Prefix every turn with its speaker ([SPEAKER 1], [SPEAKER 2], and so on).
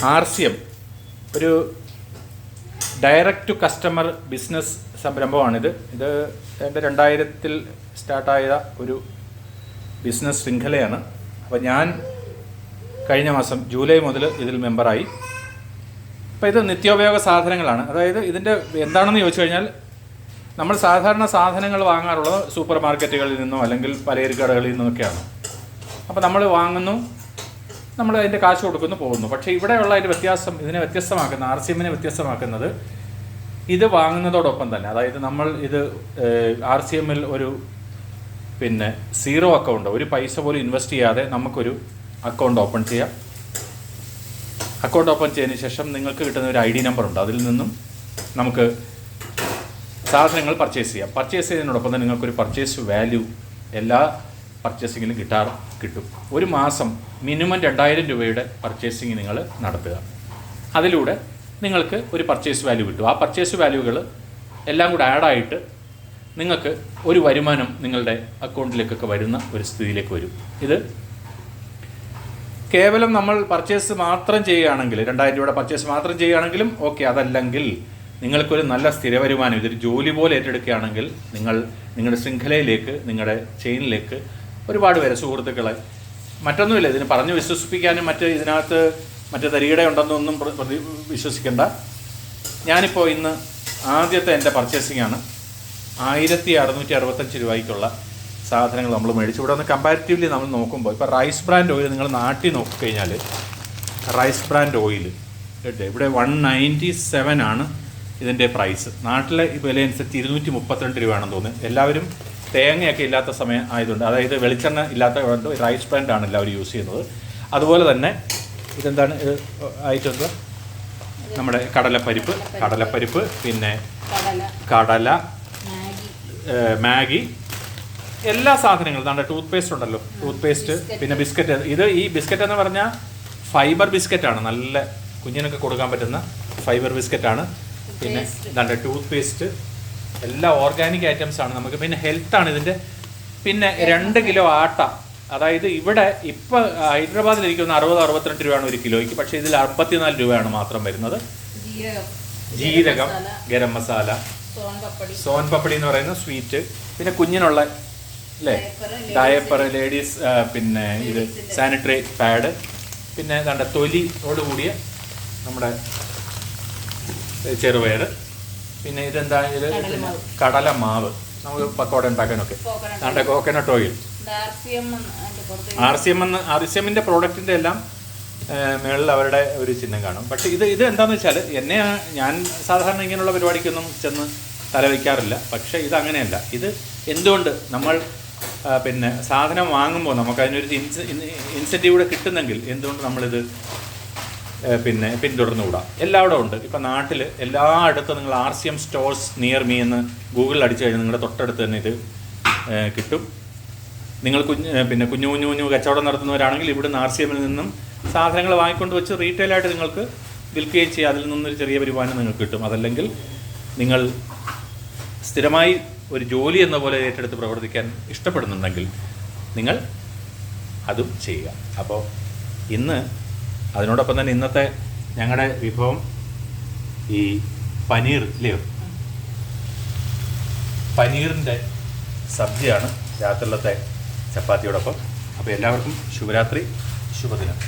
[SPEAKER 1] RCM ഒരു direct to customer business സംരംഭമാണിത്. ഇത് 2000-ൽ സ്റ്റാർട്ടായ ഒരു ബിസിനസ് ശൃംഖലയാണ്. അപ്പോൾ ഞാൻ കഴിഞ്ഞ മാസം ജൂലൈ മുതൽ ഇതിൽ മെമ്പറായി. അപ്പോൾ ഇത് നിത്യോപയോഗ സാധനങ്ങളാണ്. അതായത് ഇതിൻ്റെ എന്താണെന്ന് ചോദിച്ചു കഴിഞ്ഞാൽ, നമ്മൾ സാധാരണ സാധനങ്ങൾ വാങ്ങാറുള്ളത് സൂപ്പർ മാർക്കറ്റുകളിൽ നിന്നോ അല്ലെങ്കിൽ പലചരക്ക് കടകളിൽ നിന്നൊക്കെയാണ്. അപ്പോൾ നമ്മൾ വാങ്ങുന്നു, നമ്മൾ അതിൻ്റെ കാശ് കൊടുക്കുന്നു, പോകുന്നു. പക്ഷേ ഇവിടെയുള്ള അതിൻ്റെ വ്യത്യാസം, ഇതിനെ വ്യത്യസ്തമാക്കുന്ന, RCMനെ വ്യത്യസ്തമാക്കുന്നത് ഇത് വാങ്ങുന്നതോടൊപ്പം തന്നെ, അതായത് നമ്മൾ ഇത് RCMൽ ഒരു സീറോ അക്കൗണ്ട്, ഒരു പൈസ പോലും ഇൻവെസ്റ്റ് ചെയ്യാതെ നമുക്കൊരു അക്കൗണ്ട് ഓപ്പൺ ചെയ്യാം. അക്കൗണ്ട് ഓപ്പൺ ചെയ്തതിന് ശേഷം നിങ്ങൾക്ക് കിട്ടുന്ന ഒരു ID നമ്പർ ഉണ്ട്. അതിൽ നിന്നും നമുക്ക് സാധനങ്ങൾ പർച്ചേസ് ചെയ്യാം. പർച്ചേസ് ചെയ്യുന്നതിനോടൊപ്പം തന്നെ നിങ്ങൾക്കൊരു പർച്ചേസ് വാല്യൂ എല്ലാ പർച്ചേസിങ്ങിലും കിട്ടും. ഒരു മാസം മിനിമം 2000 രൂപയുടെ പർച്ചേസിങ് നിങ്ങൾ നടത്തുക. അതിലൂടെ നിങ്ങൾക്ക് ഒരു പർച്ചേസ് വാല്യൂ കിട്ടും. ആ പർച്ചേസ് വാല്യൂകൾ എല്ലാം കൂടെ ആഡായിട്ട് നിങ്ങൾക്ക് ഒരു വരുമാനം നിങ്ങളുടെ അക്കൗണ്ടിലേക്കൊക്കെ വരുന്ന ഒരു സ്ഥിതിയിലേക്ക് വരും. ഇത് കേവലം നമ്മൾ പർച്ചേസ് മാത്രം ചെയ്യുകയാണെങ്കിൽ, 2000 രൂപയുടെ പർച്ചേസ് മാത്രം ചെയ്യുകയാണെങ്കിലും ഓക്കെ. അതല്ലെങ്കിൽ നിങ്ങൾക്കൊരു നല്ല സ്ഥിര വരുമാനം, ഇതൊരു ജോലി പോലെ ഏറ്റെടുക്കുകയാണെങ്കിൽ നിങ്ങളുടെ ശൃംഖലയിലേക്ക്, നിങ്ങളുടെ ചെയിനിലേക്ക് ഒരുപാട് പേരെ, സുഹൃത്തുക്കളെ, മറ്റൊന്നുമില്ല, ഇതിന് പറഞ്ഞ് വിശ്വസിപ്പിക്കാനും ഇതിനകത്ത് മറ്റേ തരികിട ഉണ്ടെന്നൊന്നും വിശ്വസിക്കേണ്ട. ഞാനിപ്പോൾ ഇന്ന് ആദ്യത്തെ എൻ്റെ പർച്ചേസിംഗ് ആണ്. 1665 രൂപയ്ക്കുള്ള സാധനങ്ങൾ നമ്മൾ മേടിച്ചു. ഇവിടെ ഒന്ന് കമ്പാരിറ്റീവ്ലി നമ്മൾ നോക്കുമ്പോൾ, ഇപ്പോൾ റൈസ് ബ്രാൻഡ് ഓയിൽ നിങ്ങൾ നാട്ടിൽ നോക്കിക്കഴിഞ്ഞാൽ, റൈസ് ബ്രാൻഡ് ഓയിൽ ഇവിടെ 197 ആണ് ഇതിൻ്റെ പ്രൈസ്. നാട്ടിലെ വില അനുസരിച്ച് 232 രൂപയാണെന്ന് തോന്നുന്നു. എല്ലാവരും തേങ്ങയൊക്കെ ഇല്ലാത്ത സമയം ആയതുകൊണ്ട്, അതായത് വെളിച്ചെണ്ണ ഇല്ലാത്ത കൊണ്ട് റൈസ് ബ്രാൻഡാണ് എല്ലാവരും യൂസ് ചെയ്യുന്നത്. അതുപോലെ തന്നെ ഇതെന്താണ് ആയിട്ടുണ്ട്, നമ്മുടെ കടലപ്പരിപ്പ്, പിന്നെ കടല, മാഗി, എല്ലാ സാധനങ്ങളും. നമ്മുടെ ടൂത്ത് പേസ്റ്റ് ഉണ്ടല്ലോ, ടൂത്ത് പേസ്റ്റ്, പിന്നെ ബിസ്ക്കറ്റ്. ഈ ബിസ്ക്കറ്റ് എന്ന് പറഞ്ഞാൽ ഫൈബർ ബിസ്ക്കറ്റാണ്, നല്ല കുഞ്ഞിനൊക്കെ കൊടുക്കാൻ പറ്റുന്ന ഫൈബർ ബിസ്ക്കറ്റാണ്. പിന്നെ ഇതാണ്ട് ടൂത്ത് പേസ്റ്റ്, എല്ലാ ഓർഗാനിക് ഐറ്റംസ് ആണ് നമുക്ക്. പിന്നെ ഹെൽത്താണ് ഇതിൻ്റെ. പിന്നെ 2 കിലോ ആട്ട, അതായത് ഇവിടെ ഇപ്പോൾ ഹൈദരാബാദിൽ ഇരിക്കുന്ന 60-62 രൂപയാണ് ഒരു കിലോയ്ക്ക്. പക്ഷേ ഇതിൽ 54 രൂപയാണ് മാത്രം വരുന്നത്. ജീരകം, ഗരം മസാല, സോൻ പപ്പടി എന്ന് പറയുന്ന സ്വീറ്റ്, പിന്നെ കുഞ്ഞിനുള്ള ഡയപ്പർ, ലേഡീസ്, പിന്നെ ഇത് സാനിറ്ററി പാഡ്, പിന്നെ ഏതാണ്ട് തൊലിയോട് കൂടിയ നമ്മുടെ ചെറുപയർ, പിന്നെ ഇതെന്താ, ഇത് കടല മാവ്, നമുക്ക് പക്കോട ഉണ്ടാക്കാനൊക്കെ. ഏതാണ്ട് കോക്കനട്ട് ഓയിൽ. RCMൻ്റെ പ്രോഡക്റ്റിൻ്റെ എല്ലാം മേളിൽ അവരുടെ ഒരു ചിഹ്നം കാണും. പക്ഷേ ഇത് എന്താണെന്ന് വെച്ചാൽ, ഞാൻ സാധാരണ ഇങ്ങനെയുള്ള പരിപാടിക്കൊന്നും ചെന്ന് തലവയ്ക്കാറില്ല. പക്ഷേ ഇത് അങ്ങനെയല്ല. ഇത് എന്തുകൊണ്ട് നമ്മൾ സാധനം വാങ്ങുമ്പോൾ നമുക്ക് അതിനൊരു ഇൻസെൻറ്റീവ് കൂടെ കിട്ടുന്നെങ്കിൽ എന്തുകൊണ്ട് നമ്മളിത് പിന്തുടർന്നുകൂടാ? എല്ലായിടവും ഉണ്ട്. ഇപ്പം നാട്ടിൽ എല്ലായിടത്തും നിങ്ങൾ RCM സ്റ്റോഴ്സ് നിയർ മീ എന്ന് ഗൂഗിളിൽ അടിച്ചു കഴിഞ്ഞാൽ നിങ്ങളുടെ തൊട്ടടുത്ത് തന്നെ ഇത് കിട്ടും. നിങ്ങൾ കുഞ്ഞു കച്ചവടം നടത്തുന്നവരാണെങ്കിൽ ഇവിടുന്ന് RCMൽ നിന്നും സാധനങ്ങൾ വാങ്ങിക്കൊണ്ട് വെച്ച് റീറ്റെയിലായിട്ട് നിങ്ങൾക്ക് വിൽക്കുകയും ചെയ്യുക. അതിൽ നിന്നൊരു ചെറിയ വരുമാനം നിങ്ങൾക്ക് കിട്ടും. അതല്ലെങ്കിൽ നിങ്ങൾ സ്ഥിരമായി ഒരു ജോലി എന്ന പോലെ ഏറ്റെടുത്ത് പ്രവർത്തിക്കാൻ ഇഷ്ടപ്പെടുന്നുണ്ടെങ്കിൽ നിങ്ങൾ അതും ചെയ്യുക. അപ്പോൾ അതിനോടൊപ്പം തന്നെ ഇന്നത്തെ ഞങ്ങളുടെ വിഭവം ഈ പനീർ ഇല്ലയോ, പനീറിൻ്റെ സബ്ജിയാണ് രാത്രിയിലത്തെ ചപ്പാത്തിയോടൊപ്പം. അപ്പോൾ എല്ലാവർക്കും ശുഭരാത്രി, ശുഭദിനം.